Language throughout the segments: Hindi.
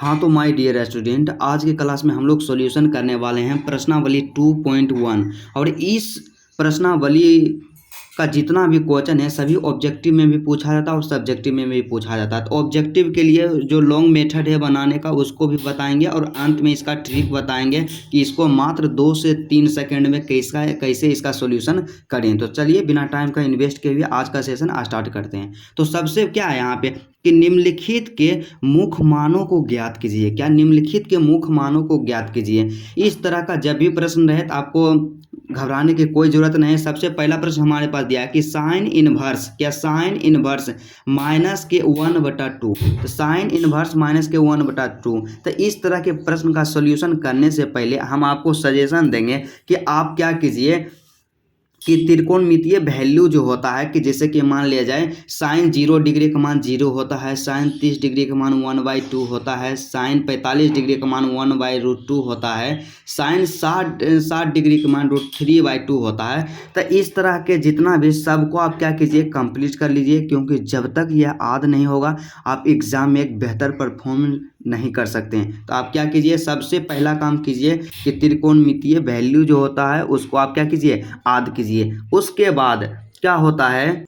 हाँ तो माय डियर स्टूडेंट, आज के क्लास में हम लोग सॉल्यूशन करने वाले हैं प्रश्नावली 2.1। और इस प्रश्नावली का जितना भी क्वेश्चन है सभी ऑब्जेक्टिव में भी पूछा जाता है और सब्जेक्टिव में भी पूछा जाता है। तो ऑब्जेक्टिव के लिए जो लॉन्ग मेथड है बनाने का उसको भी बताएंगे और अंत में इसका ट्रिक बताएंगे कि इसको मात्र 2 से 3 सेकंड में कैसे इसका सॉल्यूशन करें। तो चलिए बिना टाइम का इन्वेस्ट किए हुए आज का सेशन स्टार्ट करते हैं। तो सबसे क्या है यहाँ पे कि निम्नलिखित के मुख्य मानों को ज्ञात कीजिए। क्या निम्नलिखित के मुख्य मानों को ज्ञात कीजिए। इस तरह का जब भी प्रश्न रहे तो आपको घबराने की कोई जरूरत नहीं है। सबसे पहला प्रश्न हमारे पास दिया है कि साइन इनवर्स, क्या साइन इनवर्स माइनस के 1/2। तो साइन इनवर्स माइनस के 1/2। तो इस तरह के प्रश्न का सॉल्यूशन करने से पहले हम आपको सजेशन देंगे कि आप क्या कीजिए कि त्रिकोणमितीय वैल्यू जो होता है कि जैसे कि मान लिया जाए साइन 0 डिग्री का मान 0 होता है, साइन 30 डिग्री का मान 1/2 होता है, साइन 45 डिग्री का मान 1/√2 होता है, साइन 60 डिग्री का मान √3/2 होता है। तो इस तरह के जितना भी सबको आप क्या कीजिए कंप्लीट कर लीजिए, क्योंकि जब तक यह याद नहीं होगा आप एग्जाम में एक बेहतर परफॉर्मेंस नहीं कर सकते हैं। तो आप क्या कीजिए, सबसे पहला काम कीजिए कि त्रिकोणमितीय वैल्यू जो होता है उसको आप क्या कीजिए याद कीजिए। उसके बाद क्या होता है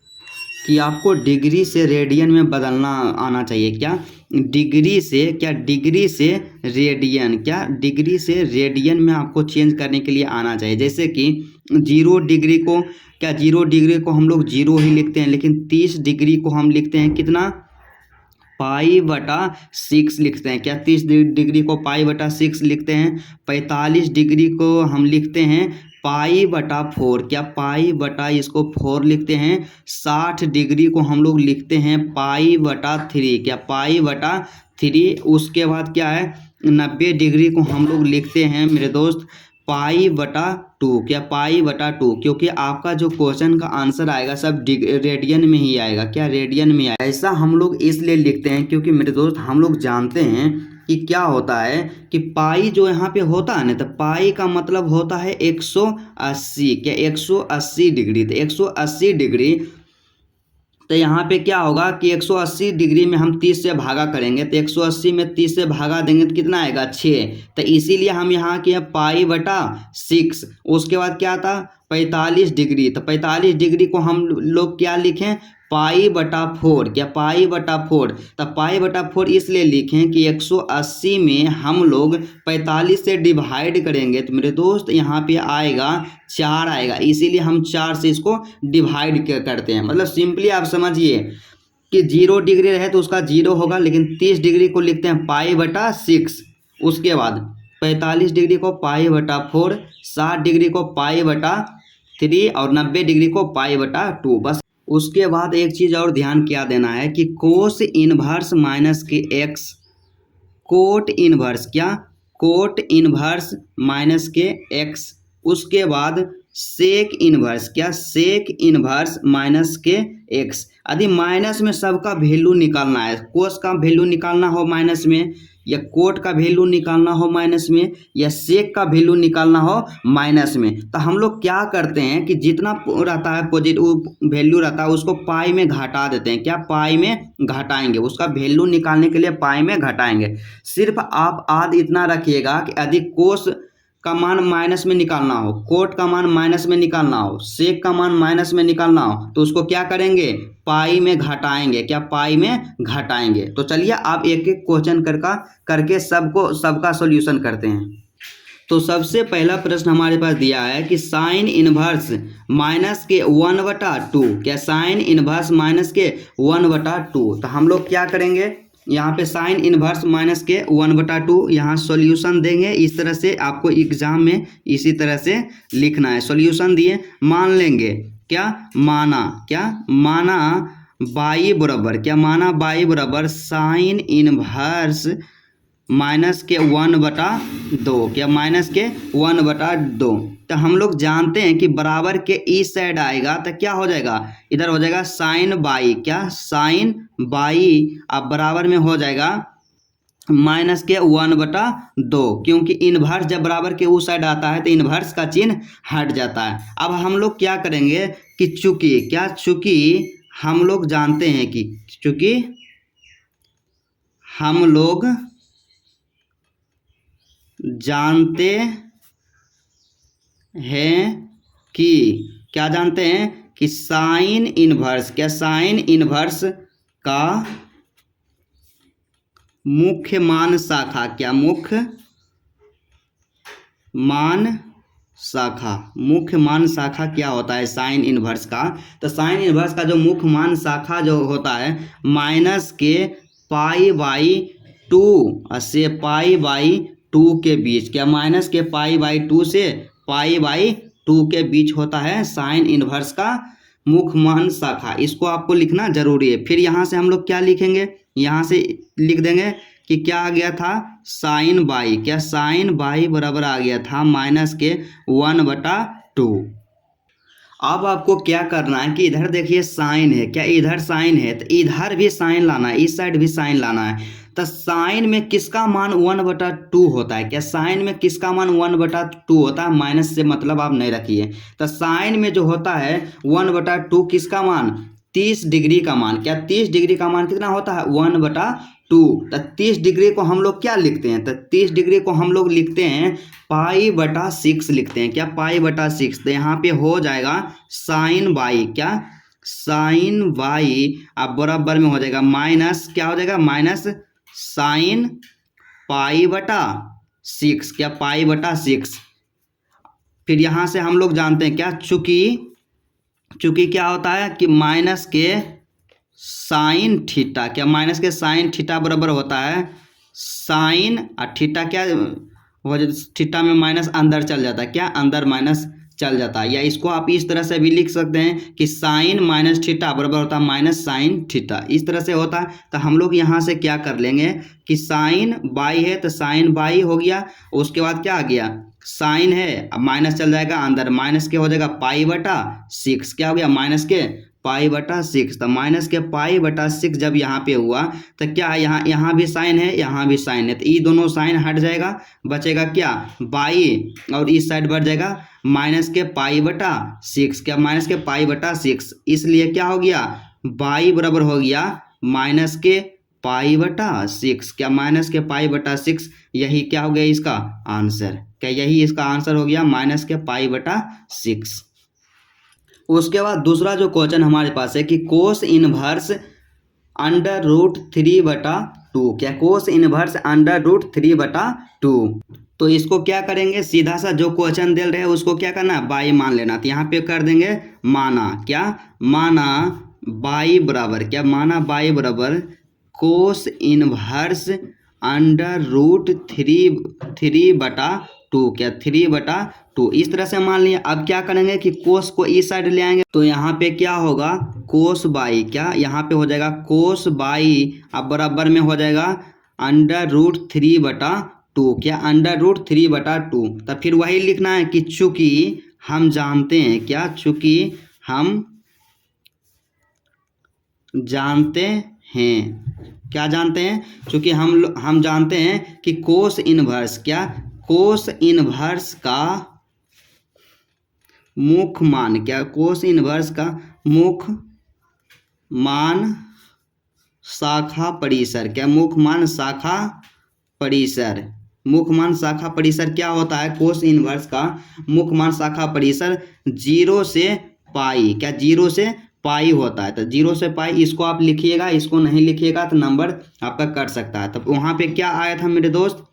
कि आपको डिग्री से रेडियन में बदलना आना चाहिए। क्या डिग्री से, क्या डिग्री से रेडियन, क्या डिग्री से रेडियन में आपको चेंज करने के लिए आना चाहिए। जैसे कि 0 डिग्री को, क्या 0 डिग्री को हम लोग 0 ही लिखते हैं, लेकिन 30 डिग्री को हम लिखते हैं कितना, π/6 लिखते हैं। क्या 30 डिग्री को π/6 लिखते हैं। 45 डिग्री को हम लिखते हैं π/4, क्या इसको 4 लिखते हैं। 60 डिग्री को हम लोग लिखते हैं π/3, क्या π/3। उसके बाद क्या है 90 डिग्री को हम लोग लिखते हैं मेरे दोस्त π/2, क्या π/2, क्योंकि आपका जो क्वेश्चन का आंसर आएगा सब रेडियन में ही आएगा। क्या रेडियन में आएगा। ऐसा हम लोग इसलिए लिखते हैं क्योंकि मेरे दोस्त हम लोग जानते हैं कि क्या होता है कि पाई जो यहाँ पे होता है ना, तो पाई का मतलब होता है 180, क्या 180 डिग्री। तो 180 डिग्री, तो यहाँ पे क्या होगा कि 180 डिग्री में हम 30 से भागा करेंगे, तो 180 में 30 से भागा देंगे तो कितना आएगा 6। तो इसीलिए हम यहाँ किए π/6। उसके बाद क्या था 45 डिग्री, तो 45 डिग्री को हम लोग क्या लिखें π/4, क्या π/4। तो π/4 इसलिए लिखें कि 180 में हम लोग 45 से डिवाइड करेंगे तो मेरे दोस्त यहाँ पे आएगा 4 आएगा, इसीलिए हम 4 से इसको डिवाइड करते हैं। मतलब सिंपली आप समझिए कि 0 डिग्री रहे तो उसका 0 होगा, लेकिन 30 डिग्री को लिखते हैं π/6। उसके बाद 45 डिग्री को π/4, 60 डिग्री को π/3 और 90 डिग्री को π/2 बस। उसके बाद एक चीज़ और ध्यान क्या देना है कि कोस इनवर्स माइनस के x, कोट इनवर्स, क्या कोट इनवर्स माइनस के x। उसके बाद सेक इनवर्स, क्या सेक इनवर्स माइनस के x। यदि माइनस में सबका वैल्यू निकालना है, कोस का वैल्यू निकालना हो माइनस में, या कोट का वैल्यू निकालना हो माइनस में, या सेक का वैल्यू निकालना हो माइनस में, तो हम लोग क्या करते हैं कि जितना रहता है पॉजिटिव वैल्यू रहता है उसको पाई में घटा देते हैं। क्या पाई में घटाएंगे, उसका वैल्यू निकालने के लिए पाई में घटाएंगे। सिर्फ आप आद इतना रखिएगा कि यदि कोस का मान माइनस में निकालना हो, कोट का मान माइनस में निकालना हो, सेक का मान माइनस में निकालना हो, तो उसको क्या करेंगे पाई में घटाएंगे। क्या पाई में घटाएंगे। तो चलिए आप एक एक क्वेश्चन करके सबका सॉल्यूशन करते हैं। तो सबसे पहला प्रश्न हमारे पास दिया है कि साइन इनवर्स माइनस के 1/2, क्या साइन इनवर्स माइनस के 1/2। तो हम लोग क्या करेंगे, यहाँ पे साइन इनवर्स माइनस के 1/2 यहाँ सॉल्यूशन देंगे। इस तरह से आपको एग्जाम में इसी तरह से लिखना है। सॉल्यूशन दिए, मान लेंगे, क्या माना बाई बराबर, क्या माना बाई बराबर साइन इनवर्स माइनस के 1/2, क्या माइनस के 1/2। तो हम लोग जानते हैं कि बराबर के इस साइड आएगा तो क्या हो जाएगा, इधर हो जाएगा साइन बाई, क्या साइन बाई। अब बराबर में हो जाएगा माइनस के 1/2, क्योंकि इनवर्स जब बराबर के उस साइड आता है तो इनवर्स का चिन्ह हट जाता है। अब हम लोग क्या करेंगे कि चूंकि हम लोग जानते हैं कि चूंकि हम लोग जानते हैं कि क्या जानते हैं कि साइन इनवर्स, क्या साइन इनवर्स का मुख्य मान शाखा, क्या मुख्य मान शाखा, मुख्य मान शाखा क्या होता है साइन इनवर्स का। तो साइन इनवर्स का जो मुख्य मान शाखा जो होता है माइनस के पाई बाई 2 से पाई बाई 2 के बीच, क्या माइनस के पाई बाई 2 से पाई बाई 2 के बीच होता है साइन इनवर्स का मुख्य मान शाखा। इसको आपको लिखना जरूरी है। फिर यहाँ से हम लोग क्या लिखेंगे, यहाँ से लिख देंगे कि क्या आ गया था साइन बाई, क्या साइन बाई बराबर आ गया था माइनस के 1/2। अब आपको क्या करना है कि इधर देखिए साइन है, क्या इधर साइन है तो इधर भी साइन लाना है, इस साइड भी साइन लाना है। तो साइन में किसका मान 1/2 होता है, क्या साइन में किसका मान 1/2 होता है, माइनस से मतलब आप नहीं रखिए। तो साइन में जो होता है 1/2 किसका मान 30 डिग्री का मान, क्या 30 डिग्री का मान कितना होता है 1/2। तो 30 डिग्री को हम लोग क्या लिखते हैं, तो 30 डिग्री को हम लोग लिखते हैं पाई/6 लिखते हैं, क्या पाई/6। तो यहाँ पे हो जाएगा साइन बाई, क्या साइन बाई अब बराबर में हो जाएगा माइनस, क्या हो जाएगा माइनस साइन पाई/6, क्या पाई/6। फिर यहाँ से हम लोग जानते हैं क्या चूंकि क्या होता है कि माइनस के साइन थीटा, क्या माइनस के साइन थीटा बराबर होता है साइन और थीटा, क्या हो थीटा में माइनस अंदर चल जाता है, क्या अंदर माइनस चल जाता है। या इसको आप इस तरह से भी लिख सकते हैं कि साइन माइनस थीटा बराबर होता है माइनस साइन थीटा, इस तरह से होता है। तो हम लोग यहाँ से क्या कर लेंगे कि साइन बाई है तो साइन बाई हो गया, उसके बाद क्या आ गया साइन है अब माइनस चल जाएगा अंदर, माइनस के हो जाएगा पाई/6, क्या हो गया माइनस के पाई/6। तो माइनस के पाई/6 जब यहाँ पे हुआ तो क्या है यहाँ भी साइन है यहाँ भी साइन है, तो ये दोनों साइन हट जाएगा, बचेगा क्या बाई और इस साइड बढ़ जाएगा माइनस के पाई/6, क्या माइनस के पाई/6। इसलिए क्या हो गया बाई बराबर हो गया माइनस के पाई/6, क्या माइनस के पाई/6। यही क्या हो गया इसका आंसर, क्या यही इसका आंसर हो गया माइनस के पाई/6। उसके बाद दूसरा जो क्वेश्चन हमारे पास है कि कोस इनवर्स √3/2, क्या कोस इनवर्स √3/2। तो इसको क्या करेंगे सीधा सा जो क्वेश्चन दे रहे हैं उसको क्या करना है बाई मान लेना। तो यहाँ पे कर देंगे माना, क्या माना बाई बराबर, क्या माना बाई बराबर कोस इनवर्स √3/2, क्या 3/2 इस तरह से मान लिया। अब क्या करेंगे कि कोस को इस साइड ले आएंगे तो यहाँ पे क्या होगा कोस बाई, क्या यहाँ पे हो जाएगा कोस बाई अब बराबर में हो जाएगा √3/2, क्या √3/2। तो फिर वही लिखना है कि चूंकि हम जानते हैं, क्या चूंकि हम जानते हैं, क्या जानते हैं चूंकि हम जानते हैं कि कोस इनवर्स, क्या कोस इनवर्स का मुख्य मान, क्या कोस इनवर्स का मुख्य मान शाखा परिसर, क्या मुख्य मान शाखा परिसर, मुख्य मान शाखा परिसर क्या होता है कोस इनवर्स का मुख्य मान शाखा परिसर 0 से पाई, क्या 0 से पाई होता है। तो 0 से पाई इसको आप लिखिएगा, इसको नहीं लिखिएगा तो नंबर आपका कट सकता है। तो वहाँ पे क्या आया था मेरे दोस्त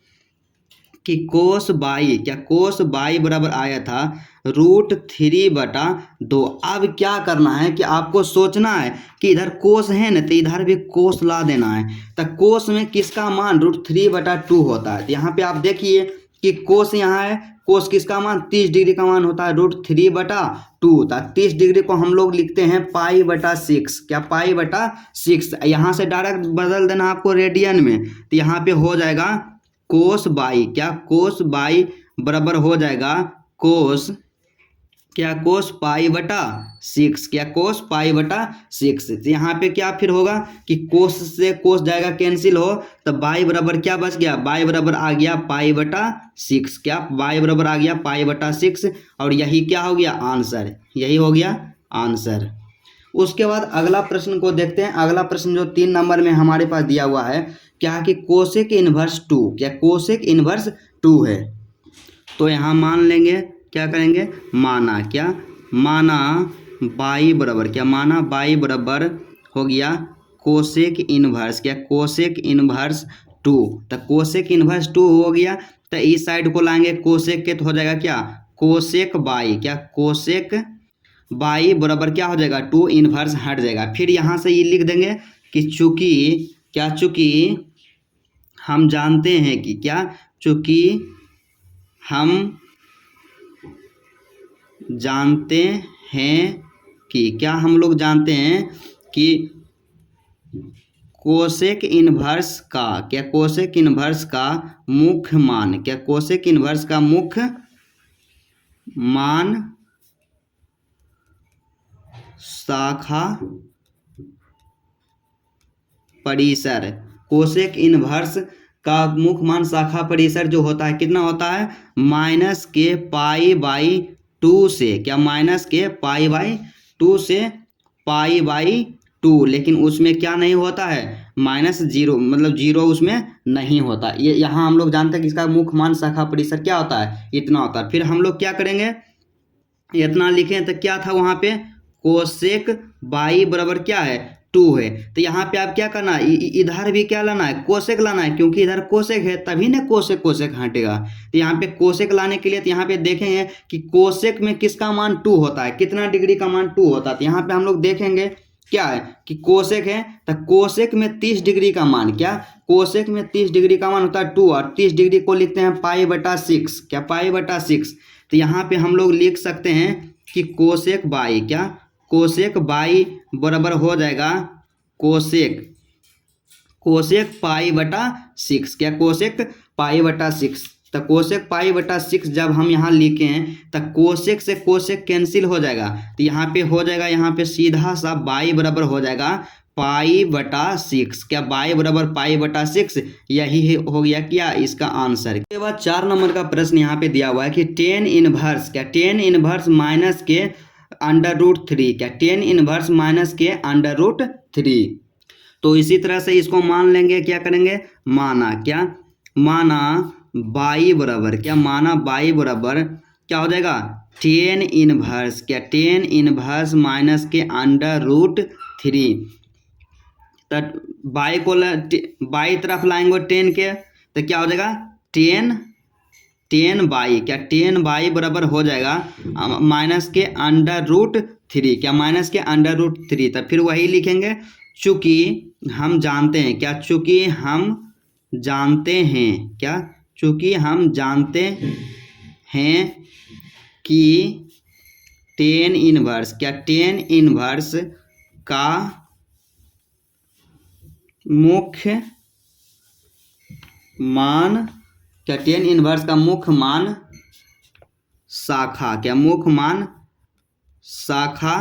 कि कोस बाई, क्या कोस बाई बराबर आया था √3/2। अब क्या करना है कि आपको सोचना है कि इधर कोस है ना तो इधर भी कोस ला देना है। तो कोस में किसका मान √3/2 होता है। तो यहाँ पे आप देखिए कि कोस यहाँ है, कोस किसका मान 30 डिग्री का मान होता है √3/2। 30 डिग्री को हम लोग लिखते हैं पाई/6, क्या पाई/6। यहाँ से डायरेक्ट बदल देना आपको रेडियन में, तो यहाँ पे हो जाएगा कोस बाई, क्या कोस बाई बराबर हो जाएगा कोस, क्या कोस पाई/6, क्या कोस पाई/6। तो यहाँ पे क्या फिर होगा कि कोस से कोस जाएगा कैंसिल हो तो बाई बराबर क्या बच गया बाई बराबर आ गया पाई/6, क्या बाई बराबर आ गया पाई/6। और यही क्या हो गया आंसर, यही हो गया आंसर। उसके बाद अगला प्रश्न को देखते हैं। अगला प्रश्न जो 3 नंबर में हमारे पास दिया हुआ है क्या कि कोसेक इनवर्स 2, क्या कोसेक इनवर्स 2 है। तो यहाँ मान लेंगे, क्या करेंगे, माना क्या, माना बाई बराबर, क्या माना बाई बराबर हो गया कोसेक इनवर्स, क्या कोसेक इनवर्स 2। तो कोसेक इनवर्स 2 हो गया, तो इस साइड को लाएंगे कोसेक के, तो हो जाएगा क्या कोसेक बाई, क्या कोसेक बाई बराबर क्या हो जाएगा 2 इनवर्स हट जाएगा। फिर यहाँ से ये लिख देंगे कि चूंकि क्या, चूंकि हम जानते हैं कि क्या, चूंकि हम जानते हैं कि, क्या हम लोग जानते हैं कि कोसेक इनवर्स का, क्या कोसेक इनवर्स का मुख्य मान, क्या कोसेक इनवर्स का मुख्य मान शाखा परिसर, कोसेक इनवर्स का मुख्य मान शाखा परिसर जो होता है कितना होता है, माइनस के पाई बाई 2 से, क्या माइनस के पाई बाई 2 से पाई बाई 2, लेकिन उसमें क्या नहीं होता है, -0, मतलब 0 उसमें नहीं होता। ये यहाँ हम लोग जानते हैं कि इसका मुख्य मान शाखा परिसर क्या होता है, इतना होता है। फिर हम लोग क्या करेंगे, इतना लिखें तो क्या था वहाँ पे, कोसेक बाई बराबर क्या है 2 है। तो यहाँ पे आप क्या करना है, इधर भी क्या लाना है, कोसेक लाना है, क्योंकि इधर कोसेक है तभी ना कोसेक कोसेक हटेगा। तो यहाँ पे कोसेक लाने के लिए, तो यहाँ पे देखेंगे कि कोसेक में किसका मान 2 होता है, कितना डिग्री का मान 2 होता है। तो यहाँ पे हम लोग देखेंगे क्या है कि कोसेक है, तो कोसेक में 30 डिग्री का मान, क्या कोसेक में 30 डिग्री का मान होता है 2, और 30 डिग्री को लिखते हैं पाई/6, क्या पाई/6। तो यहाँ पे हम लोग लिख सकते हैं कि कोसेक बाई, क्या कोसेक बाई बराबर हो जाएगा कोसेक पाई/6, क्या कोसेक पाई/6। तो कोसेक पाई/6 जब हम यहाँ लिखे हैं तो कोसेक से कोसेक कैंसिल हो जाएगा, तो यहाँ पे हो जाएगा, यहाँ पे सीधा सा बाई बराबर हो जाएगा पाई/6, क्या बाई बराबर पाई/6। यही हो गया क्या इसका आंसर। इसके बाद 4 नंबर का प्रश्न यहाँ पे दिया हुआ है कि टेन इनवर्स, क्या टेन इनवर्स माइनस के √3, क्या टेन इनवर्स माइनस के √3। तो इसी तरह से इसको मान लेंगे, क्या करेंगे, माना क्या, माना बाई बराबर, क्या माना बाई बराबर क्या हो जाएगा टेन इनवर्स, क्या टेन इनवर्स माइनस के √3। तो बाई को बाई तरफ लाएंगे 10 के, तो क्या हो जाएगा टेन बाई, क्या टेन बाई बराबर हो जाएगा माइनस के √3, क्या माइनस के √3। तो फिर वही लिखेंगे चूंकि हम जानते हैं, क्या चूंकि हम जानते हैं, क्या चूंकि हम जानते हैं कि टेन इनवर्स, क्या टेन इनवर्स का मुख्य मान, क्या टेन इनवर्स का मुख्य मान शाखा, क्या मुख्य मान शाखा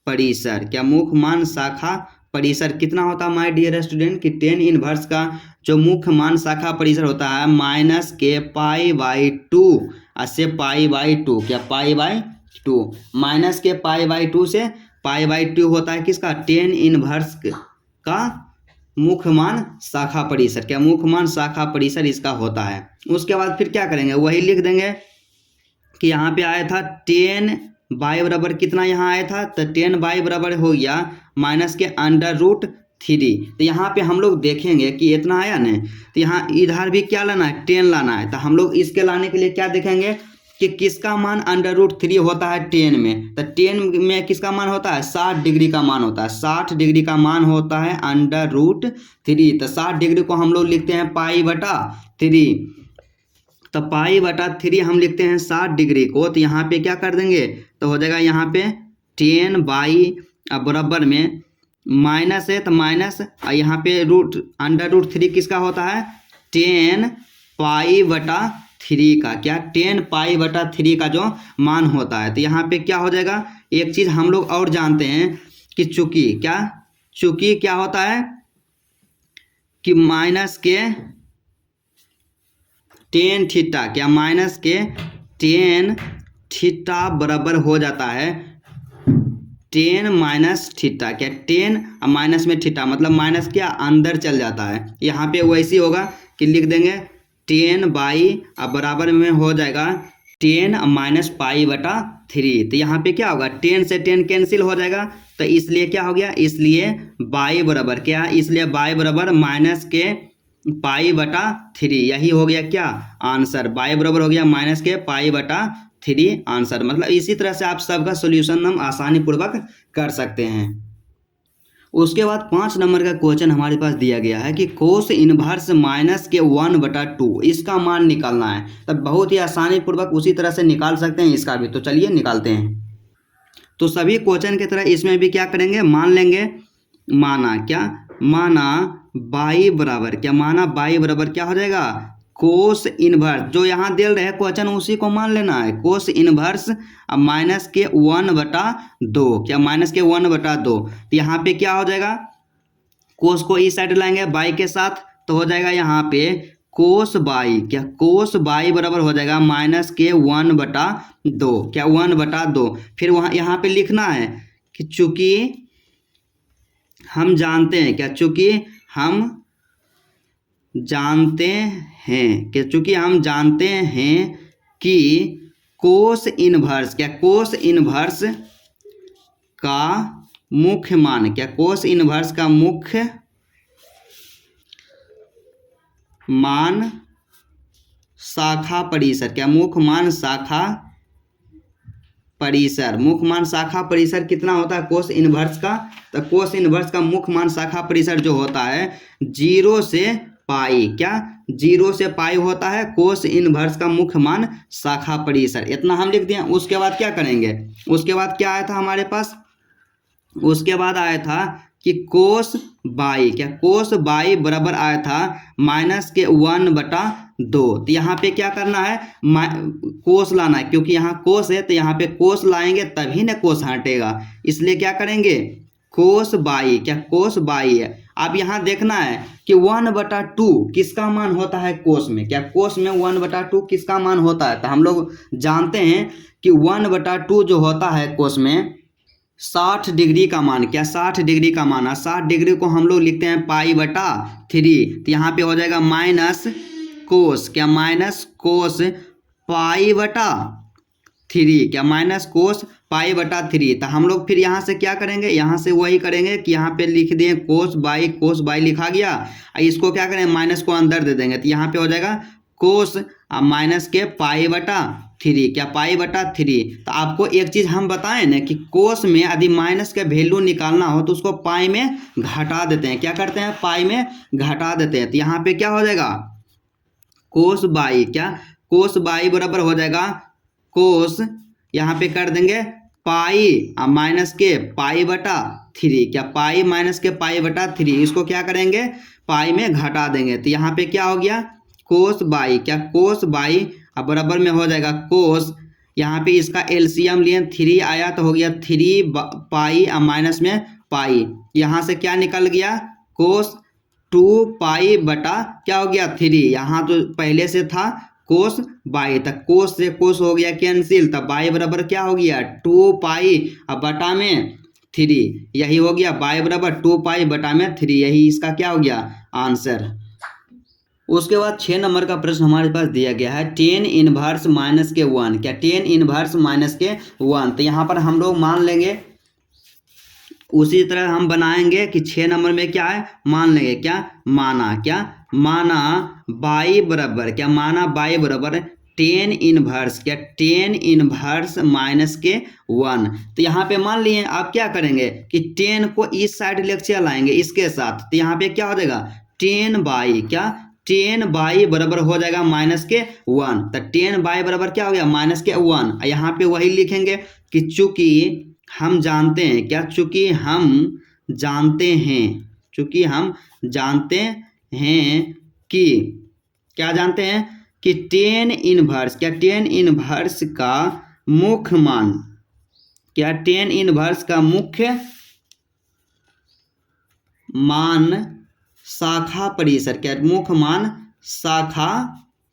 परिसर, क्या मुख्य मान शाखा परिसर कितना होता है माय डियर स्टूडेंट, कि टेन इनवर्स का जो मुख्य मान शाखा परिसर होता है माइनस के पाई/2 से पाई/2, क्या पाई/2, माइनस के पाई/2 से पाई/2 होता है किसका, टेन इनवर्स का मुख्य मान शाखा परिसर, क्या मुख्य मान शाखा परिसर इसका होता है। उसके बाद फिर क्या करेंगे, वही लिख देंगे कि यहाँ पे आया था 10 बाई बराबर कितना, यहाँ आया था तो 10 बाई बराबर हो गया माइनस के √3। तो यहाँ पे हम लोग देखेंगे कि इतना आया ना, तो यहाँ इधर भी क्या लाना है 10 लाना है। तो हम लोग इसके लाने के लिए क्या देखेंगे कि किसका मान √3 होता है 10 में, तो 10 में किसका मान होता है 60 डिग्री का मान होता है, 60 डिग्री का मान होता है √3। तो 60 डिग्री को हम लोग लिखते हैं पाई/3, तो पाई/3 हम लिखते हैं 60 डिग्री को। तो यहाँ पे क्या कर देंगे, तो हो जाएगा यहाँ पे 10 बाई बराबर में माइनस है तो माइनस, यहाँ पे √3 किसका होता है 10 पाई/3 का, क्या 10 पाई/3 का जो मान होता है। तो यहाँ पे क्या हो जाएगा, एक चीज़ हम लोग और जानते हैं कि चूंकि क्या होता है कि माइनस के टेन थीटा, क्या माइनस के टेन थीटा बराबर हो जाता है 10 माइनस थीटा, क्या 10 माइनस में थीटा मतलब माइनस क्या अंदर चल जाता है। यहाँ पे वैसे होगा कि लिख देंगे 10 बाई अब बराबर में हो जाएगा 10 माइनस पाई बटा 3। तो यहाँ पे क्या होगा 10 से 10 कैंसिल हो जाएगा, तो इसलिए क्या हो गया, इसलिए बाई बराबर क्या, इसलिए बाई बराबर माइनस के पाई बटा 3। यही हो गया क्या आंसर, बाई बराबर हो गया माइनस के पाई बटा 3 आंसर। मतलब इसी तरह से आप सबका सोल्यूशन हम आसानी पूर्वक कर सकते हैं। उसके बाद 5 नंबर का क्वेश्चन हमारे पास दिया गया है कि कोस इनवर्स माइनस के 1/2 इसका मान निकालना है। तब बहुत ही आसानी पूर्वक उसी तरह से निकाल सकते हैं इसका भी, तो चलिए निकालते हैं। तो सभी क्वेश्चन की तरह इसमें भी क्या करेंगे, मान लेंगे। माना क्या, माना बाई बराबर क्या, माना बाई बराबर क्या हो जाएगा कोस इनवर्स, जो यहाँ दे रहे हैं क्वेश्चन उसी को मान लेना है। कोस इनवर्स माइनस के 1/2 क्या, माइनस के 1/2। तो यहाँ पे क्या हो जाएगा, कोस को इस साइड लाएंगे बाई के साथ, तो हो जाएगा यहाँ पे कोस बाई क्या, कोस बाई बराबर हो जाएगा माइनस के 1/2 क्या, 1/2। फिर वहाँ यहाँ पे लिखना है कि चूंकि हम जानते हैं क्या, चूंकि हम जानते हैं कि, चूंकि हम जानते हैं कि कोस इनवर्स क्या, कोस इनवर्स का मुख्य मान क्या, कोस इनवर्स का मुख्य मान शाखा परिसर क्या, मुख्य मान शाखा परिसर, मुख्य मान शाखा परिसर कितना होता है कोस इनवर्स का। तो कोस इनवर्स का मुख्य मान शाखा परिसर जो होता है 0 से पाई क्या, 0 से पाई होता है कोस इनवर्स का मुख्य मान शाखा परिसर। इतना हम लिख दिए। उसके बाद क्या करेंगे, उसके बाद क्या आया था हमारे पास, उसके बाद आया था कि कोस बाई क्या, कोस बाई बराबर आया था माइनस के 1/2। तो यहाँ पे क्या करना है, कोस लाना है, क्योंकि यहाँ कोस है तो यहाँ पे कोस लाएंगे तभी ना कोस हटेगा, इसलिए क्या करेंगे कोस बाई क्या, कोस बाई है। अब यहाँ देखना है कि 1/2 किसका मान होता है कोस में क्या, कोस में 1/2 किसका मान होता है। तो हम लोग जानते हैं कि 1/2 जो होता है कोस में 60 डिग्री का मान क्या, 60 डिग्री का मान है। 60 डिग्री को हम लोग लिखते हैं पाई/3। तो यहाँ पे हो जाएगा माइनस कोस क्या, माइनस कोस पाई/3 क्या, माइनस कोस पाई/3। तो हम लोग फिर यहाँ से क्या करेंगे, यहाँ से वही करेंगे कि यहाँ पे लिख दिए कोस बाई लिखा गया, इसको क्या करें माइनस को अंदर दे देंगे। तो यहाँ पे हो जाएगा कोस माइनस के पाई/3 क्या, पाई/3। तो आपको एक चीज़ हम बताएं ना कि कोस में यदि माइनस का वैल्यू निकालना हो तो उसको पाई में घटा देते हैं। क्या करते हैं, पाई में घटा देते हैं। तो यहाँ पे क्या हो जाएगा कोस बाई क्या, कोस बाई बराबर हो जाएगा कोस, यहाँ पे कर देंगे पाई माइनस के पाई/3 क्या, पाई माइनस के पाई/3। इसको क्या करेंगे पाई में घटा देंगे। तो यहाँ पे क्या हो गया कोस बाई क्या, कोस बाई अब बराबर में हो जाएगा कोस, यहाँ पे इसका एलसीएम लिए 3 आया तो हो गया 3 पाई माइनस में पाई, यहाँ से क्या निकल गया कोस 2 पाई/, क्या हो गया 3। यहाँ तो पहले से था कोस बाई, तक कोस से कोस हो गया कैंसिल, तब बाई बराबर क्या हो गया 2 पाई अब बटा में 3। यही हो गया बाई बराबर 2 पाई बटा में 3, यही इसका क्या हो गया आंसर। उसके बाद 6 नंबर का प्रश्न हमारे पास दिया गया है 10 इनवर्स माइनस के 1 क्या, 10 इनवर्स माइनस के 1। तो यहाँ पर हम लोग मान लेंगे, उसी तरह हम बनाएंगे कि 6 नंबर में क्या है मान लेंगे क्या, माना क्या, माना बाई बराबर क्या, माना बाई बराबर 10 इनवर्स क्या, 10 इनवर्स माइनस के 1। तो यहाँ पे मान लिए आप क्या करेंगे कि 10 को इस साइड लेके लाएंगे इसके साथ। तो यहाँ पे क्या हो जाएगा 10 बाई क्या, 10 बाई बराबर हो जाएगा माइनस के 1। तो 10 बाई बराबर क्या हो गया माइनस के 1। यहाँ पे वही लिखेंगे कि चूंकि हम जानते हैं क्या, चूंकि हम जानते हैं, चूंकि हम जानते हैं कि, क्या जानते हैं कि 10 इनवर्स क्या, 10 इनवर्स का मुख्य मान क्या, 10 इनवर्स का मुख्य मान शाखा परिसर क्या, मुख्य मान शाखा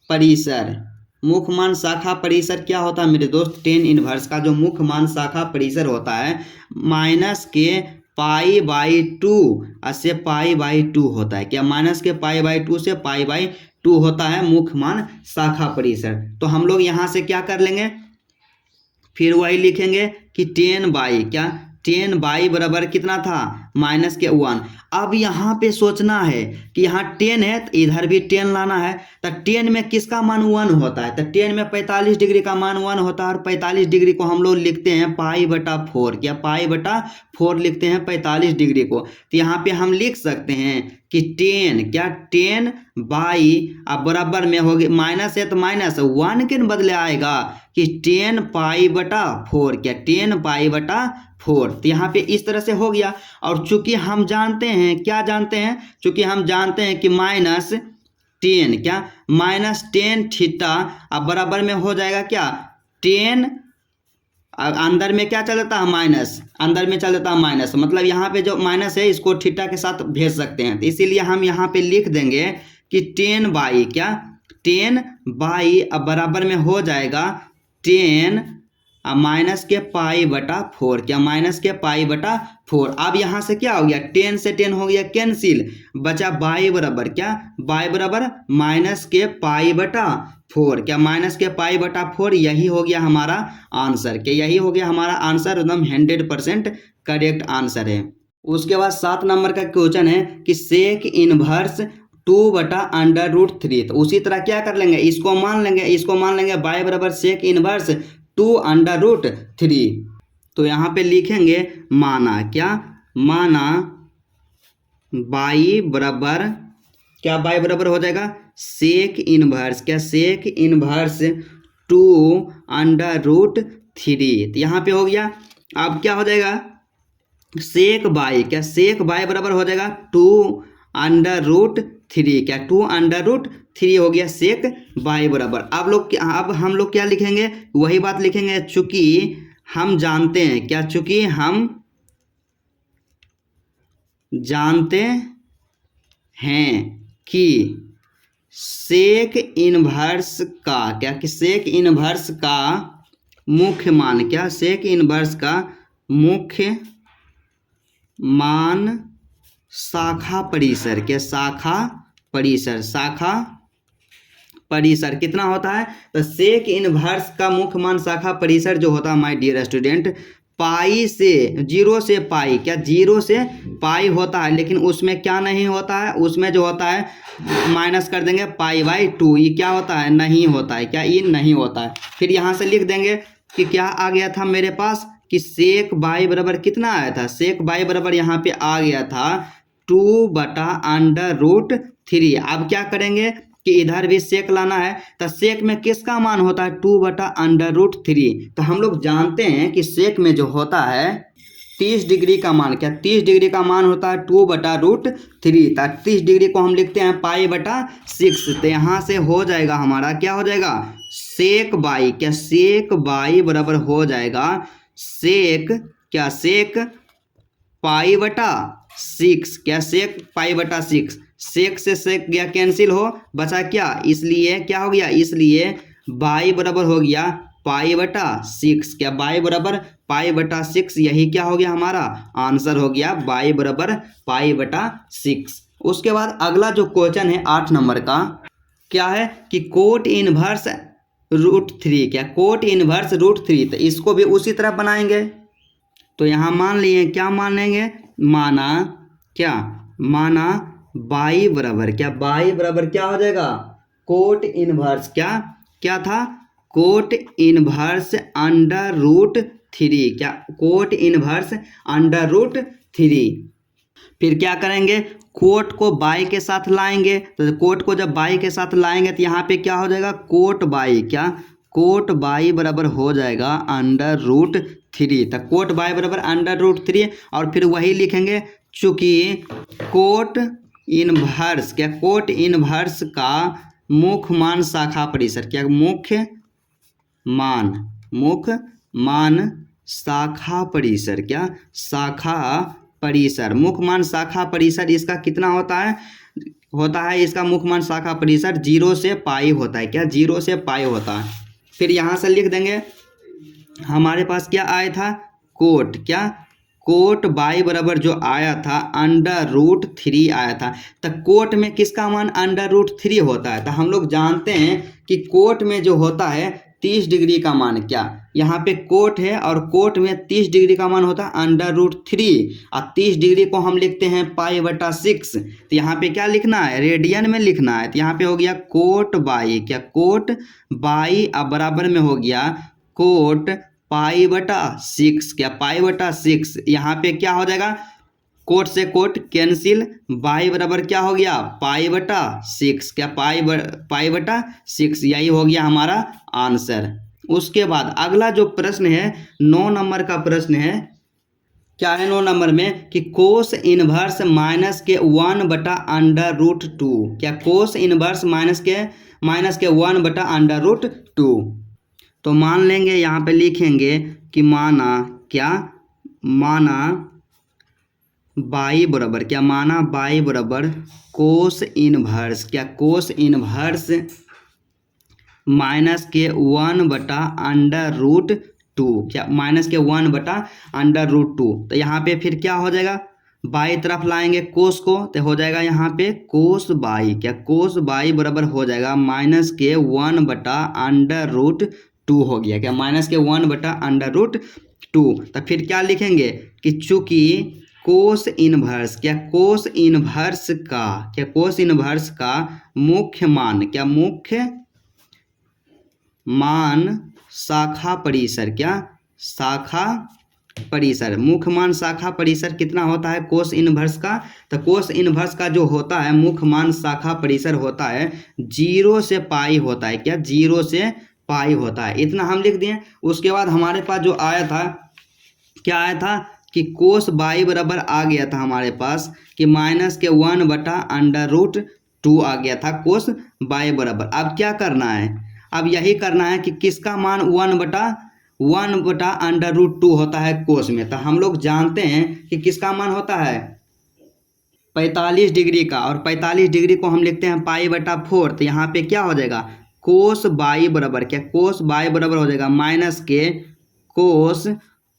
परिसर, मुख्य मान शाखा परिसर क्या होता है मेरे दोस्त, 10 इनवर्स का जो मुख्य मान शाखा परिसर होता है माइनस के पाई/2 से पाई/2 होता है क्या, माइनस के पाई/2 से पाई/2 2 होता है मुख्य मान शाखा परिसर। तो हम लोग यहाँ से क्या कर लेंगे, फिर वही लिखेंगे कि 10/, क्या 10/, बराबर कितना था माइनस के 1। अब यहाँ पे सोचना है कि यहाँ 10 है तो इधर भी 10 लाना है। तो 10 में किसका मान 1 होता है, तो 10 में 45 डिग्री का मान 1 होता है, और 45 डिग्री को हम लोग लिखते हैं π/4, क्या π/4 लिखते हैं 45 डिग्री को। तो यहाँ पे हम लिख सकते हैं कि 10, क्या 10/, अब बराबर में होगी माइनस है तो माइनस 1 के बदले आएगा कि 10π/4, क्या 10π/4। तो यहाँ पे इस तरह से हो गया। और चूंकि हम जानते हैं, क्या जानते हैं, चूंकि हम जानते हैं कि -10, क्या -10 थीटा, अब बराबर में हो जाएगा क्या 10, अंदर में क्या चल जाता है माइनस, अंदर में चल जाता है माइनस, मतलब यहाँ पे जो माइनस है इसको थीटा के साथ भेज सकते हैं। तो इसीलिए हम यहाँ पे लिख देंगे कि 10/, क्या 10/, अब बराबर में हो जाएगा 10 माइनस के π/4, क्या माइनस के π/4। अब यहाँ से क्या हो गया, 10 से 10 हो गया कैंसिल, बचा y बराबर, क्या y बराबर माइनस के π/4, क्या माइनस के π/4। यही हो गया हमारा आंसर, क्या यही हो गया हमारा आंसर, एकदम 100% करेक्ट आंसर है। उसके बाद 7 नंबर का क्वेश्चन है कि सेक इनवर्स 2/√3। तो उसी तरह क्या कर लेंगे, इसको मान लेंगे y बराबर सेक इनवर्स 2/√3। तो यहाँ पे लिखेंगे माना, क्या माना y बराबर, क्या y बराबर हो जाएगा सेक इनवर्स, क्या सेक इनवर्स 2/√3। तो यहाँ पे हो गया। अब क्या हो जाएगा सेक y, क्या सेक y बराबर हो जाएगा 2/√3, क्या 2/√3 हो गया सेक y बराबर। अब हम लोग क्या लिखेंगे, वही बात लिखेंगे, चूंकि हम जानते हैं, क्या चूंकि हम जानते हैं कि सेक इनवर्स का, क्या कि सेक इनवर्स का मुख्य मान, क्या सेक इनवर्स का मुख्य मान शाखा परिसर, क्या शाखा परिसर कितना होता है। तो सेक इनवर्स का मुख्य मान शाखा परिसर जो होता है माय डियर स्टूडेंट, पाई से 0 से पाई, क्या 0 से पाई होता है, लेकिन उसमें क्या नहीं होता है, उसमें जो होता है माइनस कर देंगे π/2, ये क्या होता है नहीं होता है, क्या ये नहीं होता है। फिर यहाँ से लिख देंगे कि क्या आ गया था मेरे पास कि सेक y बराबर कितना आया था, सेक y बराबर यहाँ पे आ गया था 2/√3। अब क्या करेंगे कि इधर भी सेक लाना है, तो सेक में किसका मान होता है 2/√3। तो हम लोग जानते हैं कि सेक में जो होता है 30 डिग्री का मान, क्या 30 डिग्री का मान होता है 2/√3। तो 30 डिग्री को हम लिखते हैं π/6। तो यहाँ से हो जाएगा हमारा, क्या हो जाएगा सेक y, क्या सेक y बराबर हो जाएगा सेक, क्या सेक π/6, क्या सेक π/6। सेक से सेक गया कैंसिल हो, बचा क्या, इसलिए क्या हो गया, इसलिए y बराबर हो गया π/6, क्या y बराबर π/6। यही क्या हो गया हमारा आंसर हो गया y बराबर π/6। उसके बाद अगला जो क्वेश्चन है 8 नंबर का, क्या है कि कोट इनवर्स √3, क्या कोट इनवर्स √3। तो इसको भी उसी तरह बनाएंगे। तो यहाँ मान लिए, क्या मान लेंगे, माना, क्या माना y बराबर, क्या y बराबर क्या हो जाएगा कोट इनवर्स, क्या था कोट इनवर्स √3, क्या कोट इनवर्स √3। फिर क्या करेंगे, कोट को y के साथ लाएंगे। तो कोट को जब y के साथ लाएंगे तो यहाँ पे क्या हो जाएगा कोट y, क्या कोट y बराबर हो जाएगा √3। तो कोट y बराबर √3। और फिर वही लिखेंगे चूंकि कोट इनवर्स, क्या कोट इनवर्स का मुख्य मान शाखा परिसर, क्या मुख्य मान शाखा परिसर, क्या शाखा परिसर, मुख्य मान शाखा परिसर इसका कितना होता है इसका मुख्य मान शाखा परिसर 0 से पाई होता है, क्या 0 से पाई होता है। फिर यहाँ से लिख देंगे हमारे पास क्या आया था कोट, क्या कोट बाई बराबर जो आया था √3 आया था। तो कोट में किसका मान √3 होता है? तो हम लोग जानते हैं कि कोट में जो होता है 30 डिग्री का मान, क्या यहाँ पे कोट है और कोट में 30 डिग्री का मान होता है √3 और 30 डिग्री को हम लिखते हैं π/6। तो यहाँ पे क्या लिखना है? रेडियन में लिखना है। तो यहाँ पे हो गया कोट बाई, क्या कोट बाई अब बराबर में हो गया कोट π/6, क्या π/6। यहाँ पे क्या हो जाएगा? कोट से कोट कैंसिल, बाई बराबर क्या हो गया? π/6, क्या π/6। यही हो गया हमारा आंसर। उसके बाद अगला जो प्रश्न है 9 नंबर का प्रश्न है, क्या है 9 नंबर में कि कोस इनवर्स माइनस के 1/√2, क्या कोस इनवर्स माइनस के 1/√2। तो मान लेंगे, यहाँ पे लिखेंगे कि माना क्या, माना बाई बराबर, क्या माना बाई बराबर कोस इनवर्स, क्या कोस इनवर्स माइनस के 1/√2, क्या माइनस के 1/√2। तो यहाँ पे फिर क्या हो जाएगा? बाई तरफ लाएंगे कोस को, तो हो जाएगा यहाँ पे कोस बाई, क्या कोस बाई बराबर हो जाएगा माइनस के 1/√2 हो गया, क्या माइनस के 1/√2। तो फिर क्या लिखेंगे कि चूंकि कोस इनवर्स, क्या कोस इनवर्स का, क्या कोस इनवर्स का मुख्य मान, क्या मुख्य मान शाखा परिसर, क्या शाखा परिसर, मुख्य मान शाखा परिसर कितना होता है कोस इनवर्स का? तो कोस इनवर्स का जो होता है मुख्य मान शाखा परिसर होता है 0 से पाई होता है, क्या 0 से पाई होता है। इतना हम लिख दिए। उसके बाद हमारे पास जो आया था, क्या आया था कि कोस बाई बराबर आ गया था हमारे पास कि माइनस के 1/√2 आ गया था कोस बाई बराबर। अब क्या करना है? अब यही करना है कि किसका मान 1/√2 होता है कोस में। तो हम लोग जानते हैं कि किसका मान होता है 45 डिग्री का, और 45 डिग्री को हम लिखते हैं π/4। तो यहाँ पे क्या हो जाएगा? कोस बाई बराबर, क्या कोस बाई बराबर हो जाएगा माइनस के कोस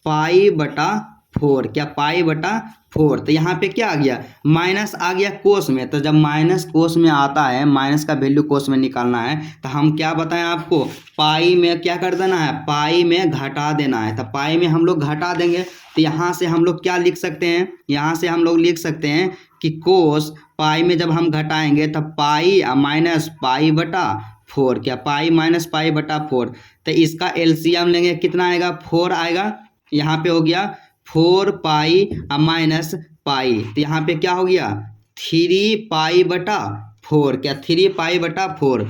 π/4, क्या π/4। तो यहाँ पे क्या आ गया? माइनस आ गया कोस में। तो जब माइनस कोस में आता है, माइनस का वैल्यू कोस में निकालना है, तो हम क्या बताएं आपको, पाई में क्या कर देना है? पाई में घटा देना है। तो पाई में हम लोग घटा देंगे। तो यहाँ से हम लोग क्या लिख सकते हैं? यहाँ से हम लोग लिख सकते हैं कि कोस पाई में जब हम घटाएंगे तब पाई माइनस π/4, क्या पाई माइनस π/4। तो इसका एलसीएम लेंगे, कितना आएगा? 4 आएगा। यहाँ पे हो गया 4 पाई माइनस पाई। तो यहाँ पे क्या हो गया? 3 π/4, क्या 3 π/4।